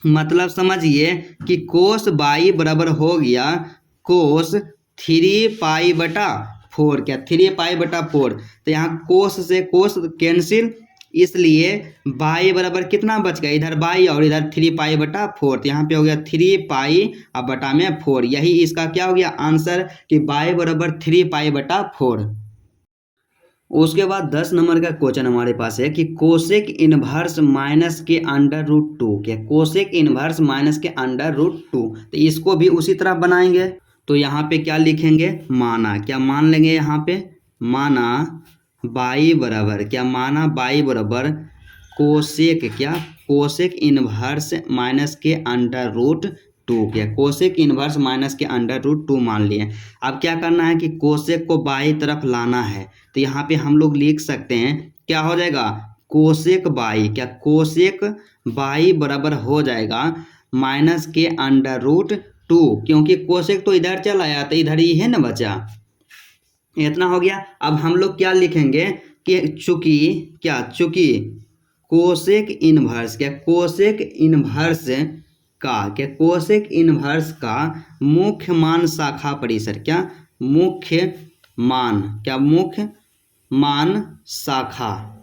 मतलब समझिए कि कोस बाई बराबर हो गया कोस 3 π/4, क्या 3 π/4। तो यहाँ कोस से कोस कैंसिल, इसलिए बाई बराबर कितना बच गया? इधर बाई और इधर 3 π/4। तो यहाँ पे हो गया 3 पाई अब बटा में 4। यही इसका क्या हो गया आंसर कि बाई बराबर 3 π/4। उसके बाद 10 नंबर का क्वेश्चन हमारे पास है कि कोसेक इनवर्स माइनस के √2, क्या कोसेक इनवर्स माइनस के √2। तो इसको भी उसी तरह बनाएंगे। तो यहाँ पे क्या लिखेंगे? माना, क्या मान लेंगे यहाँ पे? माना बाई बराबर, क्या माना बाई बराबर कोसेक, क्या कोसेक इनवर्स माइनस के √2, क्या कोसेक इनवर्स माइनस के √2 मान लिए। अब क्या करना है कि कोसेक को बाई तरफ लाना है। तो यहाँ पे हम लोग लिख सकते हैं, क्या हो जाएगा? कोसेक बाई, क्या कोसेक बाई बराबर हो जाएगा माइनस के √2, क्योंकि कोसेक तो इधर चला आया तो इधर ही है ना बचा, इतना हो गया। अब हम लोग क्या लिखेंगे कि चूंकि, क्या चूंकि कोसेक इनवर्स, क्या कोसेक इनवर्स का, क्या कोसेक इनवर्स का मुख्य मान शाखा परिसर, क्या मुख्य मान, क्या मुख्य मान शाखा,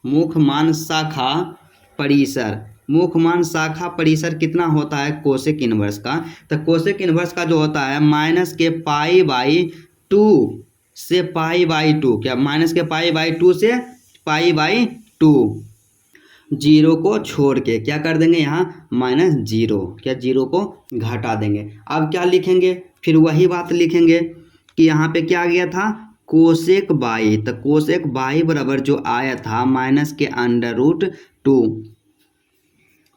मुख्य मान शाखा परिसर, मुख्य मान शाखा परिसर कितना होता है कोसेक इनवर्स का? तो कोसेक इनवर्स का जो होता है माइनस के π/2 से π/2, क्या माइनस के π/2 से π/2, 0 को छोड़ के क्या कर देंगे यहाँ -0, क्या 0 को घटा देंगे। अब क्या लिखेंगे? फिर वही बात लिखेंगे कि यहाँ पे क्या आ गया था, कोसेक बाई। तो कोसेक बाई बराबर जो आया था माइनस के √2।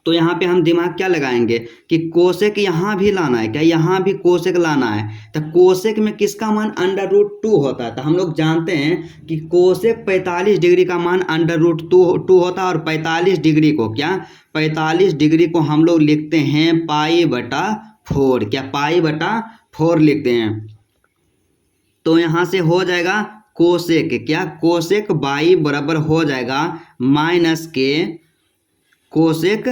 तो यहाँ पे हम दिमाग क्या लगाएंगे कि कोसेक यहाँ भी लाना है क्या, यहाँ भी कोसेक लाना है। तो कोसेक में किसका मान √2 होता है। तो हम लोग जानते हैं कि कोसेक 45 डिग्री का मान √2 होता है। और 45 डिग्री को क्या, 45 डिग्री को हम लोग लिखते हैं π/4। क्या, π/4 लिखते हैं। तो यहाँ से हो जाएगा कोसेक, क्या, कोसेक बाई बराबर हो जाएगा माइनस के कोसेक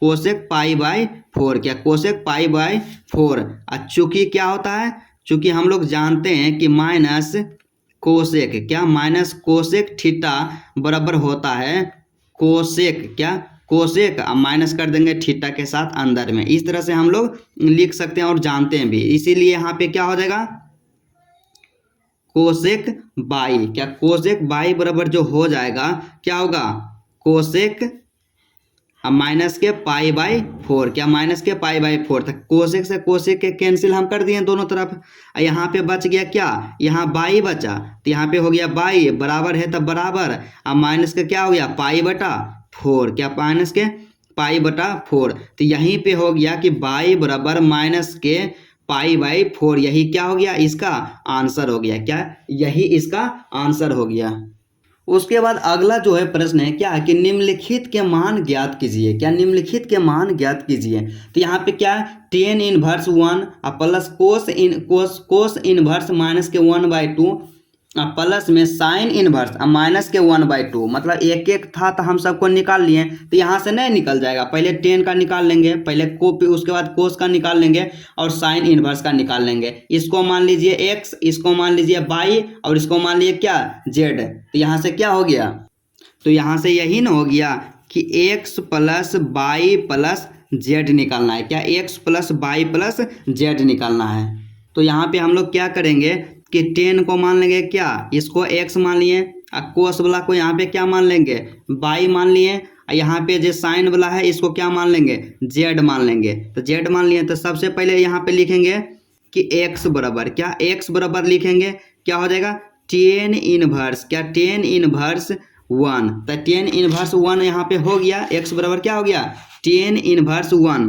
π/4। क्या, कोसेक π/4। चूंकि क्या होता है, चूंकि हम लोग जानते हैं कि माइनस कोसेक, क्या, माइनस कोसेक थीटा बराबर होता है कोसेक, क्या, कोसेक माइनस कर देंगे थीटा के साथ अंदर में। इस तरह से हम लोग लिख सकते हैं और जानते हैं भी। इसीलिए यहाँ पे क्या हो जाएगा, कोसेक बाई, क्या, कोसेक बाई बराबर जो हो जाएगा क्या होगा, कोसेक माइनस के π/4। क्या, माइनस के π/4 तक। कोसेक से कोसेक के कैंसिल हम कर दिए दोनों तरफ। यहाँ पे बच गया क्या, यहाँ बाई बचा। तो यहाँ पे हो गया बाई बराबर है तब बराबर, अब माइनस का क्या हो गया π/4। क्या, माइनस के π/4। तो यहीं पे हो गया कि बाई बराबर माइनस के π/4। यही क्या हो गया, इसका आंसर हो गया। क्या, यही इसका आंसर हो गया। उसके बाद अगला जो है प्रश्न है क्या, कि निम्नलिखित के मान ज्ञात कीजिए। क्या, निम्नलिखित के मान ज्ञात कीजिए। तो यहाँ पे क्या, tan inverse 1 plus cos inverse minus के 1/2 प्लस में साइन इनवर्स माइनस के 1/2। मतलब एक एक था तो हम सबको निकाल लिए। तो यहाँ से नहीं निकल जाएगा, पहले tan का निकाल लेंगे, पहले उसके बाद कोस का निकाल लेंगे और साइन इनवर्स का निकाल लेंगे। इसको मान लीजिए x, इसको मान लीजिए y और इसको मान लीजिए क्या, z। तो यहाँ से क्या हो गया, तो यहाँ से यही ना हो गया कि x plus y plus z निकालना है। क्या, x plus y plus z निकालना है। तो यहाँ पे हम लोग क्या करेंगे कि tan को मान लेंगे क्या, इसको x मान लिए, और कोस वाला को यहाँ पे क्या मान लेंगे, y मान लिए। यहाँ पे जो साइन वाला है इसको क्या मान लेंगे, z मान लेंगे। तो z मान लिए। तो सबसे पहले यहाँ पे लिखेंगे कि x बराबर, क्या, x बराबर लिखेंगे क्या हो जाएगा, tan इनवर्स, क्या, tan इनवर्स 1। तो tan इनवर्स 1 यहाँ पे हो गया, x बराबर क्या हो गया, tan इनवर्स 1।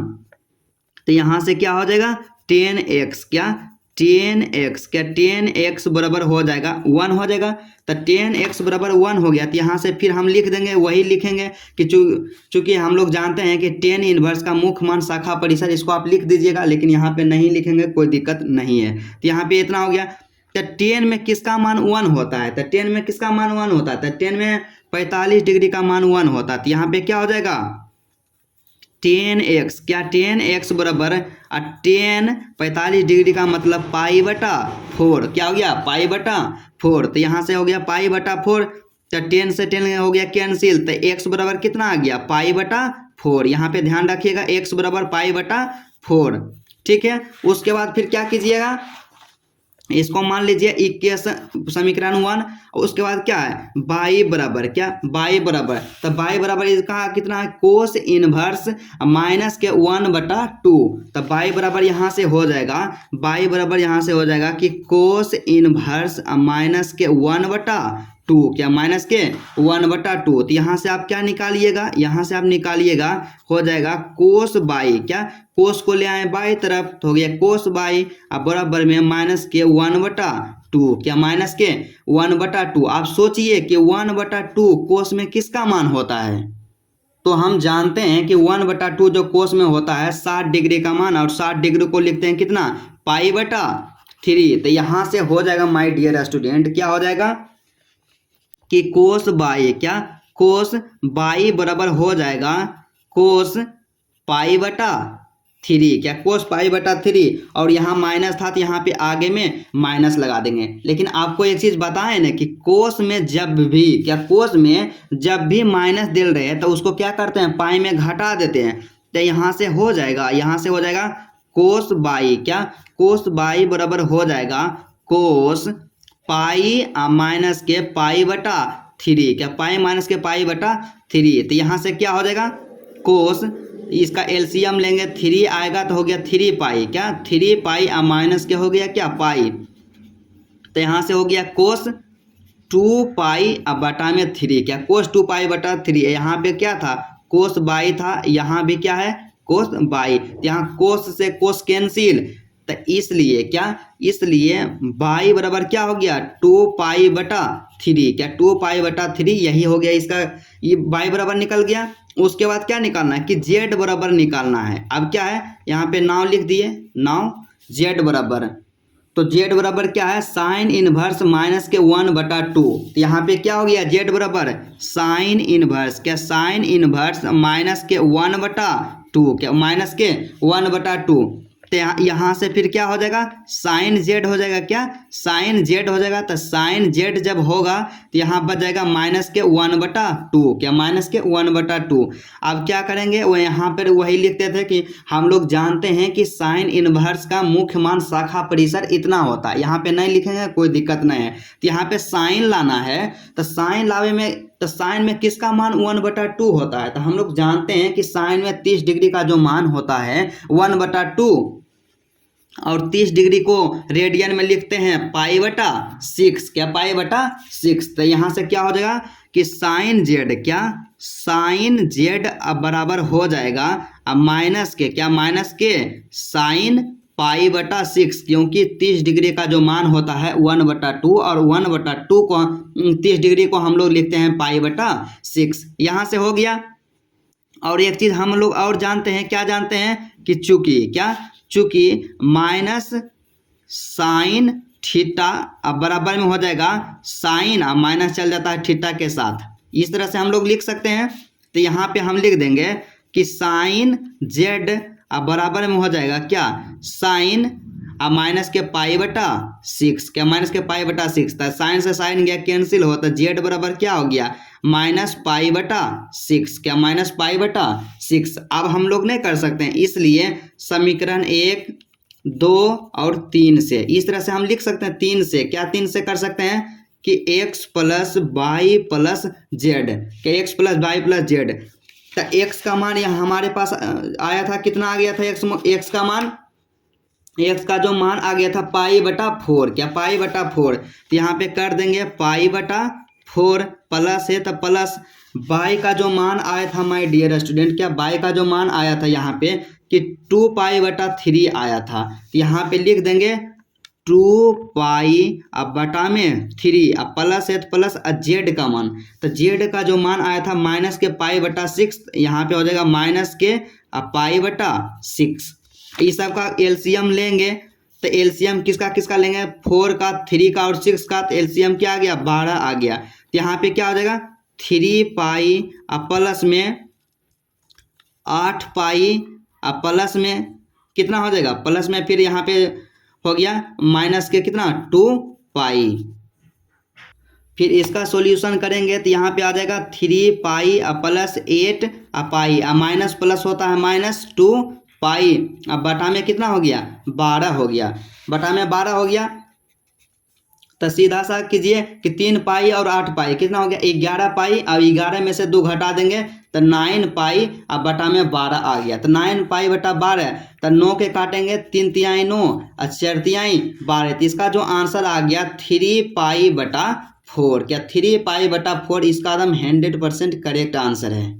तो यहाँ से क्या हो जाएगा, tan x, क्या, tan x, क्या, tan x बराबर हो जाएगा 1 हो जाएगा। तो tan x बराबर 1 हो गया। तो यहाँ से फिर हम लिख देंगे, वही लिखेंगे कि चूंकि हम लोग जानते हैं कि tan इनवर्स का मुख्य मान शाखा परिसर, इसको आप लिख दीजिएगा, लेकिन यहाँ पे नहीं लिखेंगे, कोई दिक्कत नहीं है। तो यहाँ पे इतना हो गया। तो tan में किसका मान 1 होता है, तो tan में किसका मान 1 होता है, तो tan में 45 डिग्री का मान 1 होता है। तो यहाँ पे क्या हो जाएगा, tan x, क्या, tan x बराबर tan 45 डिग्री का मतलब π/4। क्या हो गया, π/4। तो यहाँ से हो गया π/4। तो tan से tan हो गया कैंसिल। तो x बराबर कितना आ गया, π/4। यहाँ पे ध्यान रखिएगा, x बराबर π/4। ठीक है। उसके बाद फिर क्या कीजिएगा, इसको मान लीजिए इक्वेशन समीकरण 1। उसके बाद क्या है, y बराबर, क्या, y बराबर, तो y बराबर इसका कितना है, कोस इनवर्स माइनस के 1/2। तो y बराबर यहाँ से हो जाएगा, y बराबर यहाँ से हो जाएगा कि कोस इनवर्स माइनस के 1/2, क्या, माइनस के 1/2। तो यहाँ से आप क्या निकालिएगा, यहाँ से आप निकालिएगा, हो जाएगा कोस बाई, क्या, कोस को ले आए बाई तरफ, तो हो गया कोस बाई बराबर में माइनस के 1/2, क्या, माइनस के 1/2। आप सोचिए कि 1/2 कोस में किसका मान होता है। तो हम जानते हैं कि 1/2 जो कोस में होता है 60 डिग्री का मान, और 60 डिग्री को लिखते हैं कितना, π/3। तो यहाँ से हो जाएगा माय डियर स्टूडेंट, क्या हो जाएगा कि कोस बाई, क्या, कोस बाई बराबर हो जाएगा कोस π/3, क्या, कोस π/3। और यहाँ माइनस था तो यहाँ पे आगे में माइनस लगा देंगे। लेकिन आपको एक चीज़ बताएं ना कि कोस में जब भी, क्या, कोस में जब भी माइनस दिल रहे तो उसको क्या करते हैं, पाई में घटा देते हैं। तो यहाँ से हो जाएगा, यहाँ से हो जाएगा कोस बाई, क्या, कोस बाई बराबर हो जाएगा कोस पाई माइनस के π/3, क्या, पाई माइनस के π/3। तो यहाँ से क्या हो जाएगा, कोस, इसका एलसीएम लेंगे, 3 आएगा तो हो गया 3 पाई, क्या, 3 पाई माइनस के हो गया क्या, पाई। तो यहाँ से हो गया कोस 2 पाई अब बटा में 3, क्या कोस 2 पाई बटा 3, यहाँ पे क्या था कोस बाई था, यहाँ भी क्या है कोस बाई, यहाँ कोस से कोस कैंसिल, तो इसलिए क्या, इसलिए बाई बराबर क्या हो गया 2 पाई बटा 3, क्या 2 पाई बटा 3 यही हो गया इसका, ये बाई बराबर निकल गया। उसके बाद क्या निकालना है कि जेड बराबर निकालना है। अब क्या है यहाँ पे नाव लिख दिए, नाव जेड बराबर, तो जेड बराबर क्या है साइन इनवर्स माइनस के 1/2, तो यहाँ पे क्या हो गया जेड बराबर साइन इनवर्स, क्या साइन इनवर्स माइनस के 1/2, क्या माइनस के 1/2, तो यहाँ से फिर क्या हो जाएगा साइन जेड हो जाएगा, क्या साइन जेड हो जाएगा, तो साइन जेड जब होगा तो यहाँ बच जाएगा माइनस के 1/2, क्या माइनस के 1/2। अब क्या करेंगे वो यहाँ पर वही लिखते थे कि हम लोग जानते हैं कि साइन इनवर्स का मुख्य मान शाखा परिसर इतना होता है, यहाँ पे नहीं लिखेंगे कोई दिक्कत नहीं है। तो यहाँ पे साइन लाना है, तो साइन लावे में, तो साइन में किसका मान 1/2 होता है, तो हम लोग जानते हैं कि साइन में 30 डिग्री का जो मान होता है 1/2, और 30 डिग्री को रेडियन में लिखते हैं पाई/6, क्या पाई/6, तो यहाँ से क्या हो जाएगा कि साइन जेड, क्या साइन जेड अब बराबर हो जाएगा अब माइनस के, क्या माइनस के साइन पाई/6, क्योंकि 30 डिग्री का जो मान होता है 1/2 और 1/2 को 30 डिग्री को हम लोग लिखते हैं पाई/6, यहाँ से हो गया। और एक चीज़ हम लोग और जानते हैं, क्या जानते हैं कि चूंकि, क्या चूंकि माइनस साइन थीटा अब बराबर में हो जाएगा साइन, अब माइनस चल जाता है थीटा के साथ, इस तरह से हम लोग लिख सकते हैं। तो यहाँ पे हम लिख देंगे कि साइन जेड अब बराबर में हो जाएगा क्या साइन अब माइनस के पाई/6, क्या माइनस के पाई/6, तो साइन से साइन गया कैंसिल हो, तो जेड बराबर क्या हो गया माइनस पाई/6, क्या माइनस पाई/6। अब हम लोग नहीं कर सकते हैं, इसलिए समीकरण 1, 2 और 3 से इस तरह से हम लिख सकते हैं। 3 से क्या, 3 से कर सकते हैं कि x plus Y plus Z, क्या x plus Y plus Z, तो x का मान यहाँ हमारे पास आया था, कितना आ गया था x का मान, x का जो मान आ गया था पाई/4, क्या पाई/4, तो यहाँ पे कर देंगे पाई/4 प्लस है तो प्लस y का जो मान आया था माय डियर स्टूडेंट, क्या y का जो मान आया था यहाँ पे कि 2 पाई/3 आया था, तो यहाँ पे लिख देंगे 2 पाई अब बटा में 3 अब प्लस है तो प्लस जेड का मान, तो जेड का जो मान आया था माइनस के पाई/6, यहाँ पे हो जाएगा माइनस के पाई/6। इस सब का एलसीएम लेंगे, तो एलसीएम किसका किसका लेंगे 4 का 3 का और 6 का, तो एलसीएम क्या आ गया 12 आ गया, तो यहाँ पे क्या हो जाएगा 3 पाई अब प्लस में 8 पाई अब प्लस में कितना हो जाएगा प्लस में, फिर यहाँ पे हो गया माइनस के कितना 2 पाई, फिर इसका सॉल्यूशन करेंगे तो यहाँ पे आ जाएगा 3 पाई अब प्लस 8 अब पाई अब माइनस प्लस होता है -2 पाई अब बटा में कितना हो गया 12 हो गया, बटा में 12 हो गया, तो सीधा सा कीजिए कि 3 पाई और 8 पाई कितना हो गया 11 पाई, अब 11 में से 2 घटा देंगे तो 9 पाई अब बटा में 12 आ गया, तो 9 पाई बटा 12, तो 9 के काटेंगे 3 तिहाई 9 और 4 तिहाई 12, तो इसका जो आंसर आ गया 3 पाई/4, क्या 3 पाई/4 इसका एकदम 100% करेक्ट आंसर है।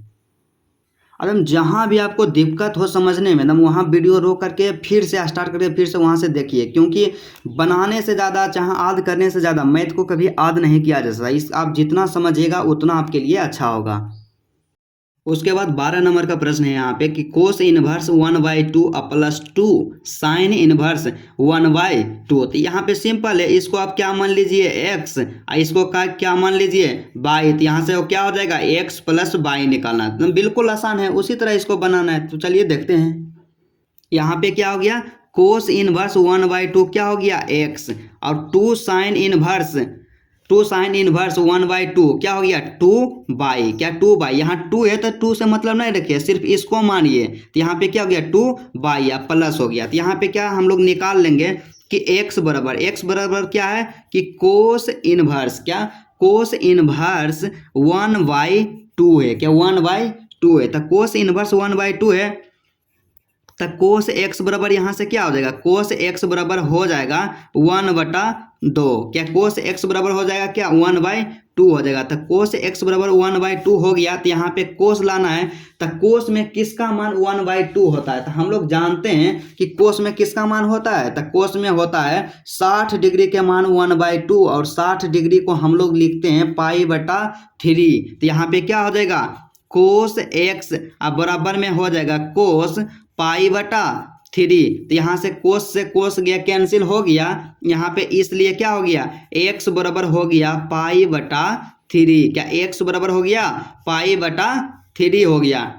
एकदम जहाँ भी आपको दिक्कत हो समझने में एकदम वहाँ वीडियो रोक करके फिर से स्टार्ट करके फिर से वहाँ से देखिए, क्योंकि बनाने से ज़्यादा चाहे याद करने से ज़्यादा मैथ को कभी याद नहीं किया जा सकता, इस आप जितना समझिएगा उतना आपके लिए अच्छा होगा। उसके बाद 12 नंबर का प्रश्न है यहाँ पे कि cos inverse 1/2 plus 2 sine inverse 1/2, तो यहाँ पे सिंपल है, इसको आप क्या मान लीजिए x, इसको क्या मान लीजिए y, तो यहाँ से क्या हो जाएगा x प्लस y निकालना, तो बिल्कुल आसान है, उसी तरह इसको बनाना है। तो चलिए देखते हैं, यहाँ पे क्या हो गया कोस इनवर्स 1/2 क्या हो गया x, और 2 साइन इनवर्स 1/2 क्या हो गया 2/, क्या 2/, यहाँ 2 है तो 2 से मतलब नहीं रखिए, सिर्फ इसको मानिए, तो यहाँ पे क्या हो गया 2/, या प्लस हो गया, तो यहाँ पे क्या हम लोग निकाल लेंगे कि x बराबर क्या है कि कोस इनवर्स, क्या कोस इनवर्स 1/2 है, क्या 1/2 है, तो कोस इनवर्स 1/2 है, तो कोस एक्स बराबर यहाँ से क्या हो जाएगा, कोस एक्स बराबर हो जाएगा 1/2। क्या कोस एक्स बराबर हो जाएगा क्या 1/2 हो जाएगा। तो कोस एक्स बराबर 1/2 हो गया। तो यहाँ पे कोस लाना है। तो कोस में किसका मान 1/2 होता है। तो हम लोग जानते हैं कि कोस में किसका मान होता है। तो कोस में होता है 60 डिग्री के मान 1/2 और 60 डिग्री को हम लोग लिखते हैं π/3। तो यहाँ पे क्या हो जाएगा कोस एक्स अब बराबर में हो जाएगा कोस π/3। तो यहाँ से कोस गया कैंसिल हो गया यहाँ पे, इसलिए क्या हो गया x बराबर हो गया π/3। क्या x बराबर हो गया π/3 हो गया।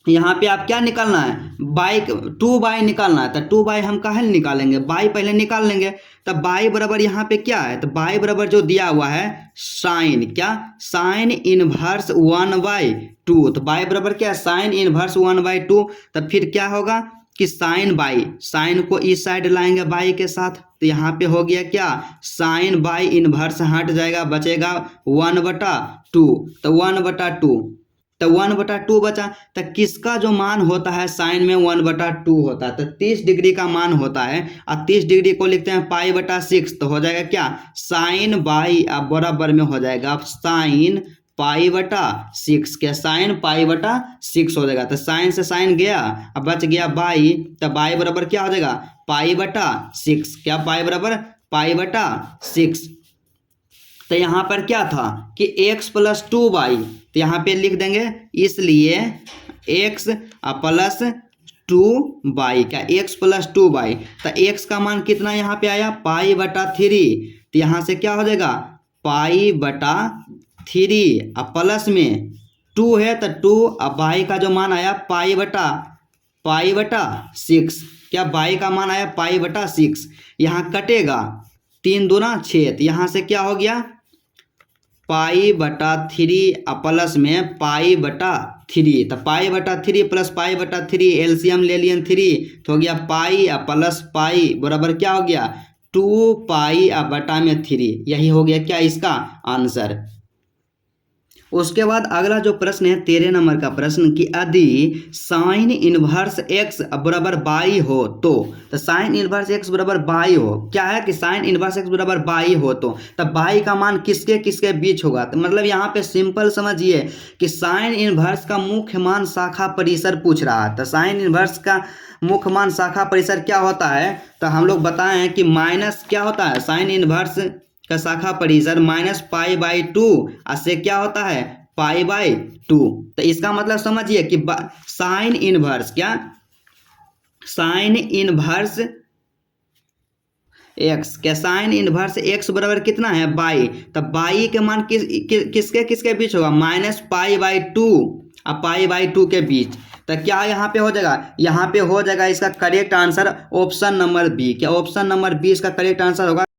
यहाँ पे आप क्या निकालना है बाई 2 निकालना है। तो 2 हम काहे निकालेंगे, बाई पहले निकाल लेंगे। तो बाई बराबर यहाँ पे क्या है, तो बाई बराबर जो दिया हुआ है साइन, क्या साइन इनवर्स 1/2। तो बाई बराबर क्या है साइन इनवर्स 1/2। तो फिर क्या होगा कि साइन बाई, साइन को इस साइड लाएंगे बाई के साथ। तो यहाँ पे हो गया क्या साइन बाई इनवर्स हट जाएगा, बचेगा 1/2। तो 1/2 तो 1/2 बचा। तो किसका जो मान होता है साइन में 1/2 होता है। तो 30 डिग्री का मान होता है और 30 डिग्री को लिखते हैं π/6। तो हो जाएगा क्या साइन बाई अब बराबर में हो जाएगा साइन π/6। क्या साइन π/6 हो जाएगा। तो साइन से साइन गया अब बच गया बाई। तो बाई बराबर क्या हो जाएगा π/6। क्या बाई बराबर π/6। तो यहाँ पर क्या था कि x + 2y। तो यहाँ पे लिख देंगे इसलिए x + 2y। क्या x + 2y। तो x का मान कितना यहाँ पे आया π/3। तो यहाँ से क्या हो जाएगा π/3 अब प्लस में 2 है तो 2 अब y का जो मान आया π/6। क्या y का मान आया π/6। यहाँ कटेगा 3 दूना 6। तो यहाँ से क्या हो गया π/3 प्लस में π/3। तो π/3 प्लस π/3 एलसीएम ले लिए 3। तो हो गया पाई प्लस पाई बराबर क्या हो गया 2π/3। यही हो गया क्या इसका आंसर। उसके बाद अगला जो प्रश्न है 13 नंबर का प्रश्न कि यदि साइन इनवर्स x बराबर बाई हो तो साइन इनवर्स x बराबर बाई हो, क्या है कि साइन इनवर्स x बराबर बाई हो तो तब बाई का मान किसके किसके बीच होगा। तो मतलब यहाँ पे सिंपल समझिए कि साइन इनवर्स का मुख्य मान शाखा परिसर पूछ रहा है। तो साइन इनवर्स का मुख्य मान शाखा परिसर क्या होता है। तो हम लोग बताए हैं कि माइनस क्या होता है साइन इनवर्स का शाखा परिसर -π/2 से क्या होता है π/2। तो इसका मतलब समझिए कि साइन इनवर्स क्या साइन इनवर्स x, क्या साइन इनवर्स x बराबर कितना है बाई। तो बाई के मान किसके किसके बीच होगा -π/2 और π/2 के बीच। तो क्या यहाँ पे हो जाएगा, यहाँ पे हो जाएगा इसका correct answer option number B. क्या ऑप्शन नंबर बी इसका करेक्ट आंसर होगा।